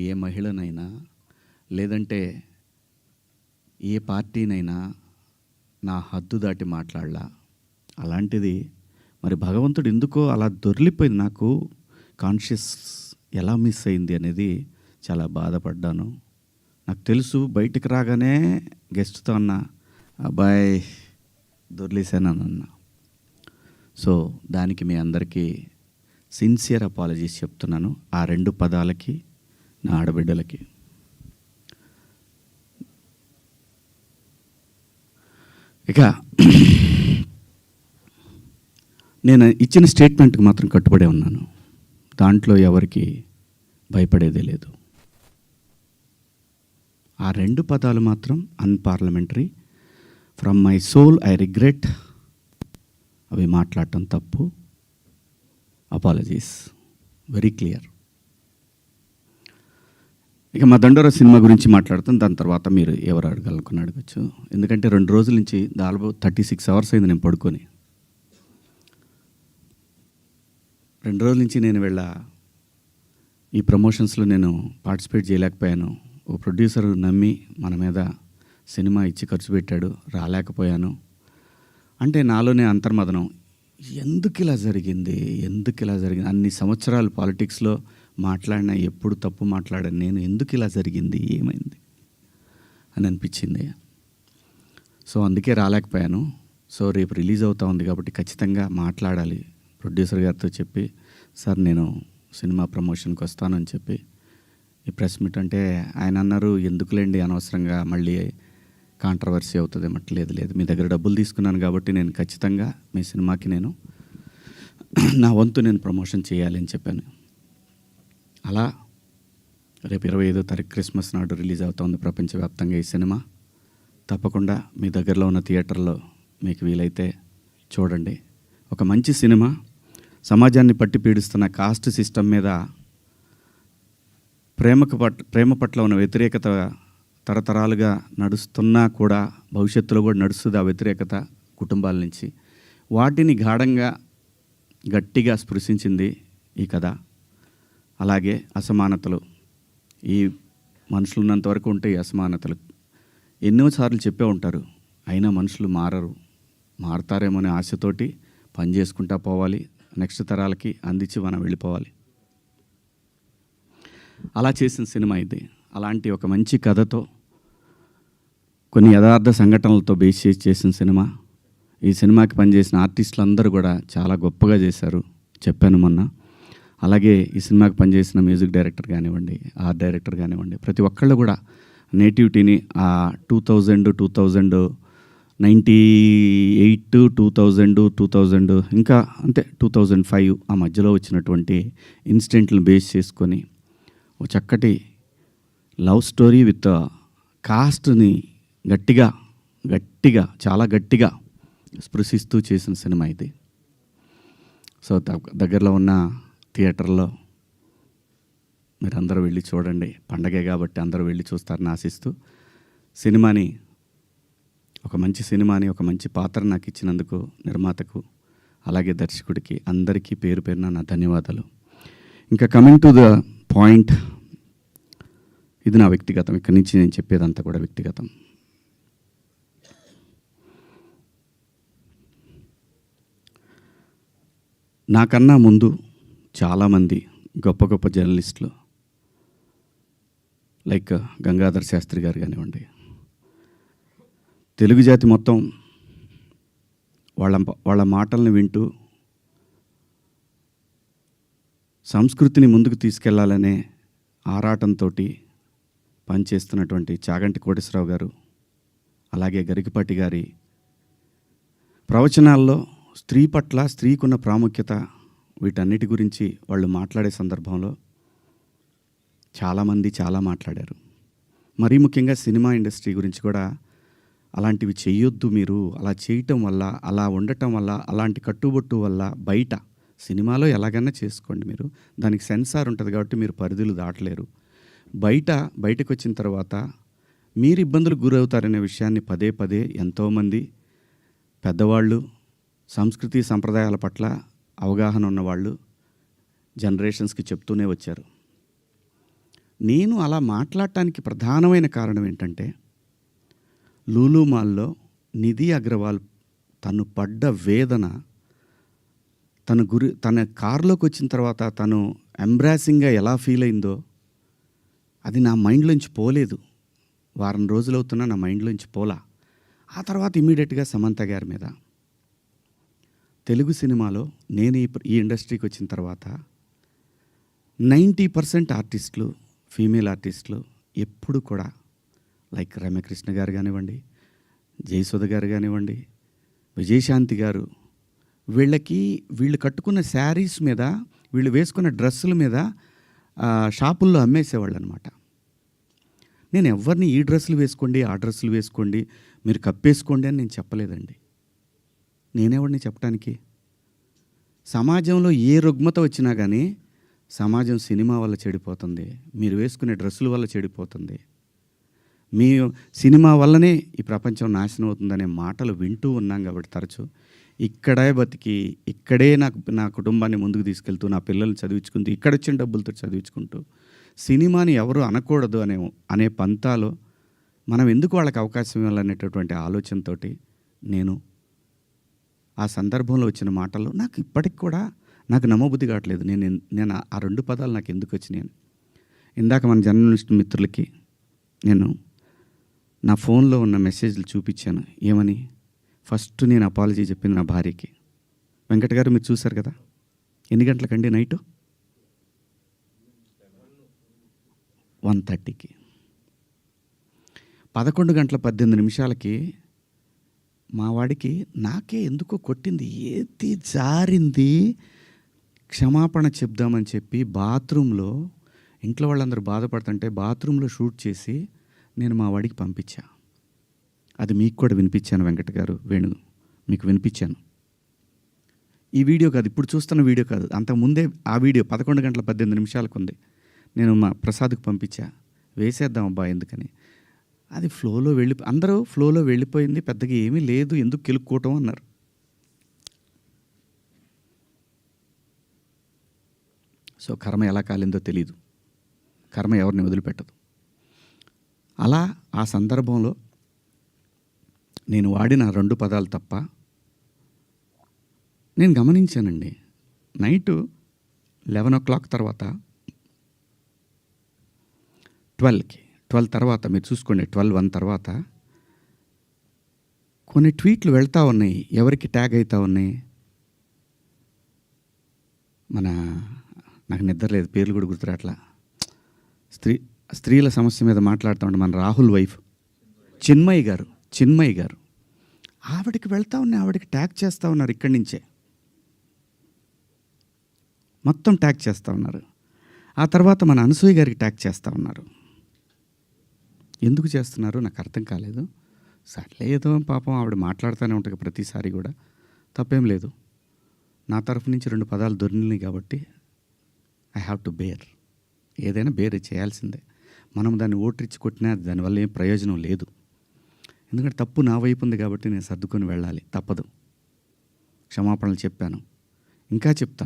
ఏ మహిళనైనా లేదంటే ఏ పార్టీనైనా నా హద్దు దాటి మాట్లాడలా. అలాంటిది మరి భగవంతుడు ఎందుకో అలా దొర్లిపోయింది. నాకు కాన్షియస్ ఎలా మిస్ అయింది అనేది చాలా బాధపడ్డాను. నాకు తెలుసు బయటికి రాగానే గెస్ట్తో అన్న అబ్బాయి దొర్లేసానన్నా. సో దానికి మీ అందరికీ సిన్సియర్ అపాలజీస్ చెప్తున్నాను. ఆ 2 పదాలకి, నా ఆడబిడ్డలకి. ఇక నేను ఇచ్చిన స్టేట్మెంట్కి మాత్రం కట్టుబడే ఉన్నాను. దాంట్లో ఎవరికి భయపడేదే లేదు. ఆ 2 పదాలు మాత్రం unparliamentary. From my soul I regret. అవి మాట్లాడటం తప్పు. Apologies very clear. ఇక మా దండోరా సినిమా గురించి మాట్లాడుతాను. దాని తర్వాత మీరు ఎవరు అడగాలనుకుని అడగచ్చు. ఎందుకంటే 2 రోజుల నుంచి దాదాపు 36 అవర్స్ అయింది నేను పడుకొని. 2 రోజుల నుంచి నేను ఈ ప్రమోషన్స్లో నేను పార్టిసిపేట్ చేయలేకపోయాను. ఓ ప్రొడ్యూసర్ నమ్మి మన మీద సినిమా ఇచ్చి ఖర్చు పెట్టాడు, రాలేకపోయాను. అంటే నాలోనే అంతర్మదనం. ఎందుకు ఇలా జరిగింది? అన్ని సంవత్సరాలు పాలిటిక్స్లో మాట్లాడినా ఎప్పుడు తప్పు మాట్లాడాను నేను. ఎందుకు ఇలా జరిగింది? ఏమైంది అని అనిపించింది. సో అందుకే రాలేకపోయాను. సో రేపు రిలీజ్ అవుతా ఉంది కాబట్టి ఖచ్చితంగా మాట్లాడాలి. ప్రొడ్యూసర్ గారితో చెప్పి, సార్ నేను సినిమా ప్రమోషన్కి వస్తానని చెప్పి ఈ ప్రెస్ మీట్ అంటే ఆయన అన్నారు, ఎందుకులేండి అనవసరంగా మళ్ళీ కాంట్రవర్సీ అవుతుంది. లేదు మీ దగ్గర డబ్బులు తీసుకున్నాను కాబట్టి నేను ఖచ్చితంగా మీ సినిమాకి నేను నా వంతు నేను ప్రమోషన్ చేయాలి అని చెప్పాను. అలా రేపు 25వ తారీఖు క్రిస్మస్ నాడు రిలీజ్ అవుతుంది ప్రపంచవ్యాప్తంగా ఈ సినిమా. తప్పకుండా మీ దగ్గరలో ఉన్న థియేటర్లో మీకు వీలైతే చూడండి. ఒక మంచి సినిమా. సమాజాన్ని పట్టి పీడిస్తున్న కాస్ట్ సిస్టమ్ మీద ప్రేమ పట్ల ఉన్న వ్యతిరేకత తరతరాలుగా నడుస్తున్నా కూడా భవిష్యత్తులో కూడా నడుస్తుంది. ఆ వ్యతిరేకత కుటుంబాల నుంచి వాటిని గాఢంగా గట్టిగా స్పృశించింది ఈ కథ. అలాగే అసమానతలు, ఈ మనుషులు ఉన్నంత వరకు ఉంటే ఈ అసమానతలు ఎన్నోసార్లు చెప్పే ఉంటారు. అయినా మనుషులు మారతారేమో అనే ఆశతోటి పని చేసుకుంటా పోవాలి. నెక్స్ట్ తరాలకి అందించి మనం వెళ్ళిపోవాలి. అలా చేసిన సినిమా ఇది. అలాంటి ఒక మంచి కథతో కొన్ని యథార్థ సంఘటనలతో బేస్ చేసిన సినిమా. ఈ సినిమాకి పనిచేసిన ఆర్టిస్టులు అందరూ కూడా చాలా గొప్పగా చేశారు, చెప్పాను మొన్న. అలాగే ఈ సినిమాకి పనిచేసిన మ్యూజిక్ డైరెక్టర్ కానివ్వండి, ఆర్ట్ డైరెక్టర్ కానివ్వండి, ప్రతి ఒక్కళ్ళు కూడా నేటివిటీని ఆ 1998, 2000 ఇంకా అంతే 2005 ఆ మధ్యలో వచ్చినటువంటి ఇన్సిడెంట్లను బేస్ చేసుకొని ఒక చక్కటి లవ్ స్టోరీ విత్ కాస్ట్ని గట్టిగా చాలా గట్టిగా స్పృశిస్తూ చేసిన సినిమా ఇది. సో దగ్గరలో ఉన్న థియేటర్లో మీరందరూ వెళ్ళి చూడండి. పండగే కాబట్టి అందరూ వెళ్ళి చూస్తారని ఆశిస్తూ ఒక మంచి సినిమాని, ఒక మంచి పాత్ర నాకు ఇచ్చినందుకు నిర్మాతకు, అలాగే దర్శకుడికి అందరికీ పేరు పేరున నా ధన్యవాదాలు. ఇంకా కమింగ్ టు ద పాయింట్, ఇది నా వ్యక్తిగతం. ఇక్కడి నుంచి నేను చెప్పేదంతా కూడా వ్యక్తిగతం. నాకన్నా ముందు చాలామంది గొప్ప గొప్ప జర్నలిస్టులు లైక్ గంగాధర్ శాస్త్రి గారు కానివ్వండి, తెలుగు జాతి మొత్తం వాళ్ళ మాటల్ని వింటూ సంస్కృతిని ముందుకు తీసుకెళ్లాలనే ఆరాటంతో పనిచేస్తున్నటువంటి చాగంటి కోటేశ్వరరావు గారు, అలాగే గరికపాటి గారి ప్రవచనాల్లో స్త్రీ పట్ల, స్త్రీకున్న ప్రాముఖ్యత, వీటన్నిటి గురించి వాళ్ళు మాట్లాడే సందర్భంలో చాలామంది చాలా మాట్లాడారు. మరీ ముఖ్యంగా సినిమా ఇండస్ట్రీ గురించి కూడా అలాంటివి చేయొద్దు మీరు, అలా చేయటం వల్ల, అలా ఉండటం వల్ల, అలాంటి కట్టుబొట్టు వల్ల బయట సినిమాలో ఎలాగైనా చేసుకోండి మీరు, దానికి సెన్సార్ ఉంటుంది కాబట్టి మీరు పరిధులు దాటలేరు. బయటకు వచ్చిన తర్వాత మీరు ఇబ్బందులకు గురవుతారనే విషయాన్ని పదే ఎంతోమంది పెద్దవాళ్ళు, సంస్కృతి సంప్రదాయాల పట్ల అవగాహన ఉన్నవాళ్ళు జనరేషన్స్కి చెప్తూనే వచ్చారు. నేను అలా మాట్లాడటానికి ప్రధానమైన కారణం ఏంటంటే, లూలు మాల్‌లో నిధి అగర్వాల్ తను పడ్డ వేదన, తన కారులోకొచ్చిన తర్వాత తను ఎంబ్రాసింగ్‌గా ఎలా ఫీల్ అయిందో, అది నా మైండ్‌లోంచి పోలేదు. వారం రోజులవుతున్నా నా మైండ్‌లోంచి పోలా. ఆ తర్వాత ఇమ్మీడియేట్‌గా సమంత గారి మీద. తెలుగు సినిమాలో నేను ఈ ఇండస్ట్రీకి వచ్చిన తర్వాత 90% ఆర్టిస్టులు, ఫీమేల్ ఆర్టిస్టులు ఎప్పుడు కూడా లైక్ రమ్యకృష్ణ గారు కానివ్వండి, జయసుధ గారు కానివ్వండి, విజయశాంతి గారు, వీళ్ళు కట్టుకున్న శారీస్ మీద, వీళ్ళు వేసుకున్న డ్రెస్సుల మీద షాపుల్లో అమ్మేసేవాళ్ళు అనమాట. నేను ఎవరిని ఈ డ్రెస్సులు వేసుకోండి, ఆ డ్రెస్సులు వేసుకోండి, మీరు కప్పేసుకోండి అని నేను చెప్పలేదండి. నేనెవడిని చెప్పడానికి? సమాజంలో ఏ రుగ్మత వచ్చినా కానీ సమాజం సినిమా వల్ల చెడిపోతుంది, మీరు వేసుకునే డ్రెస్సుల వల్ల చెడిపోతుంది, మీ సినిమా వల్లనే ఈ ప్రపంచం నాశనం అవుతుందనే మాటలు వింటూ ఉన్నాం కాబట్టి తరచు ఇక్కడే బతికి, ఇక్కడే నా కుటుంబాన్ని ముందుకు తీసుకెళ్తూ, నా పిల్లల్ని చదివించుకుంటూ, ఇక్కడొచ్చిన డబ్బులతో చదివించుకుంటూ, సినిమాని ఎవరు అనకూడదు అనే పంతాలో మనం ఎందుకు వాళ్ళకి అవకాశం ఇవ్వాలనేటటువంటి ఆలోచనతోటి నేను ఆ సందర్భంలో వచ్చిన మాటలు నాకు ఇప్పటికి కూడా నాకు నమ్మబుద్ధి కావట్లేదు. నేను ఆ 2 పదాలు నాకు ఎందుకు వచ్చినాయని. ఇందాక మన జర్నలిస్ట్ మిత్రులకి నేను నా ఫోన్లో ఉన్న మెసేజ్లు చూపించాను. ఏమని? ఫస్ట్ నేను అపాలజీ చెప్పింది నా భార్యకి. వెంకట గారు మీరు చూశారు కదా, ఎన్ని గంటలకండి? నైటు 1:30కి. 11:18 మా వాడికి నాకే ఎందుకో కొట్టింది, ఏది జారింది, క్షమాపణ చెప్దామని చెప్పి బాత్రూంలో, ఇంట్లో వాళ్ళందరూ బాధపడుతుంటే బాత్రూంలో షూట్ చేసి నేను మా వాడికి పంపించా. అది మీకు కూడా వినిపించాను వెంకట గారు, వేణు మీకు వినిపించాను. ఈ వీడియో కాదు, ఇప్పుడు చూస్తున్న వీడియో కాదు, అంతకుముందే ఆ వీడియో 11:18 ఉంది. నేను మా ప్రసాద్కి పంపించా, వేసేద్దాం అబ్బా ఎందుకని. అది అందరూ ఫ్లోలో వెళ్ళిపోయింది, పెద్దగా ఏమీ లేదు, ఎందుకు కెలుక్కోవటం అన్నారు. సో కర్మ ఎలా కాలిందో తెలీదు, కర్మ ఎవరిని వదిలిపెట్టదు. అలా ఆ సందర్భంలో నేను వాడిన 2 పదాలు తప్ప నేను గమనించానండి. నైటు 11 తర్వాత 12 తర్వాత మీరు చూసుకోండి, 12:01 తర్వాత కొన్ని ట్వీట్లు వెళ్తూ ఉన్నాయి. ఎవరికి ట్యాగ్ అవుతూ ఉన్నాయి? నాకు నిద్ర లేదు, పేర్లు కూడా గుర్తురాట్లా. స్త్రీల సమస్య మీద మాట్లాడుతూ ఉంటే మన రాహుల్ వైఫ్ చిన్మయి గారు ఆవిడకి వెళ్తూ ఉన్నాయి, ఆవిడకి ట్యాగ్ చేస్తూ ఉన్నారు. ఇక్కడి నుంచే మొత్తం ట్యాగ్ చేస్తూ ఉన్నారు. ఆ తర్వాత మన అనసూయ గారికి ట్యాగ్ చేస్తూ ఉన్నారు. ఎందుకు చేస్తున్నారు నాకు అర్థం కాలేదు. సర్లే, ఏదో పాపం ఆవిడ మాట్లాడుతూనే ఉంటుంది ప్రతిసారి కూడా, తప్పేం లేదు. నా తరఫు నుంచి 2 పదాలు దొరికినాయి కాబట్టి ఐ హ్యావ్ టు బేర్. ఏదైనా బేర్ చేయాల్సిందే. మనం దాన్ని ఓట్రిచ్చి కొట్టినా దానివల్ల ఏం ప్రయోజనం లేదు. ఎందుకంటే తప్పు నా వైపు ఉంది కాబట్టి నేను సర్దుకొని వెళ్ళాలి, తప్పదు. క్షమాపణలు చెప్పాను, ఇంకా చెప్తాను.